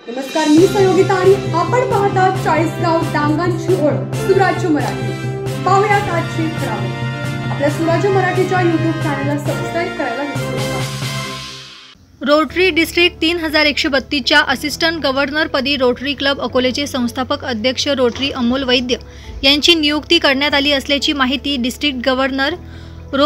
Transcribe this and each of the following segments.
नमस्कार, मी सहयोगिता आणि आपण पाहता 40 गाव डांगांची ओळख सुराज्य मराठी। पाहुयात आजची खबरं। आपल्या सुराज्य मराठीच्या YouTube चॅनलला सबस्क्राइब करायला विसरू नका। रोटरी डिस्ट्रिक्ट 3132 च्या असिस्टंट गव्हर्नर पदी रोटरी क्लब अकोलेचे संस्थापक अध्यक्ष रोटरी अमोल वैद्य यांची नियुक्ती करण्यात आली असल्याची माहिती डिस्ट्रिक्ट गव्हर्नर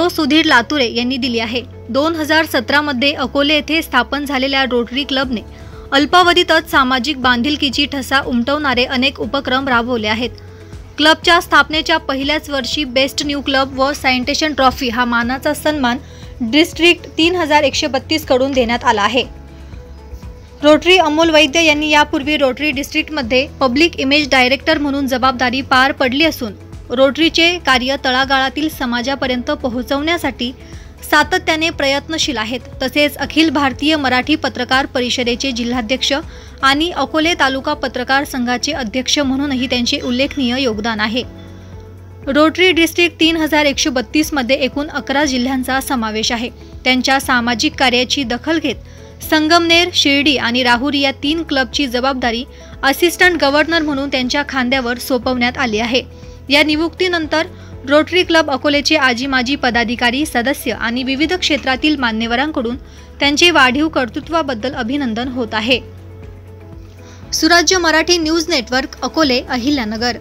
सुधीर लातुरे यांनी दिली आहे। 2017 मध्ये अकोले येथे स्थापन झालेल्या रोटरी क्लबने अल्पावधीतच सामाजिक बांधिलकीची ठसा उमटवणारे अनेक उपक्रम राबवले आहेत। क्लबच्या स्थापनेच्या पहिल्याच वर्षी बेस्ट न्यू क्लब व सॅनिटेशन ट्रॉफी हा मानाचा सन्मान डिस्ट्रिक्ट 3132 कडून देण्यात आला आहे। रोटरी अमोल वैद्य यांनी यापूर्वी रोटरी डिस्ट्रिक्टमध्ये पब्लिक इमेज डायरेक्टर म्हणून जबाबदारी पार पडली असून रोटरीचे कार्य तळागाळातील समाजापर्यंत पोहोचवण्यासाठी सातत्याने प्रयत्नशील आहेत। तसेच अखिल भारतीय मराठी पत्रकार परिषदेचे जिल्हाध्यक्ष आणि अकोले तालुका पत्रकार संघाचे अध्यक्ष म्हणूनही त्यांचे उल्लेखनीय योगदान आहे। रोटरी डिस्ट्रिक्ट 3132 मध्ये एकूण 11 जिल्ह्यांचा समावेश आहे। त्यांच्या सामाजिक कार्याची दखल घेत संगमनेर, शिर्डी आणि राहुरी या 3 क्लबची जबाबदारी असिस्टंट गव्हर्नर म्हणून त्यांच्या खांद्यावर सोपवण्यात आली आहे। या नियुक्तीनंतर रोटरी क्लब अकोलेचे आजी माजी पदाधिकारी, सदस्य आणि विविध क्षेत्रातील मान्यवरांकडून त्यांचे वाढीव कर्तृत्वाबद्दल अभिनंदन होत आहे। सुराज्य मराठी न्यूज नेटवर्क, अकोले, अहिल्यानगर।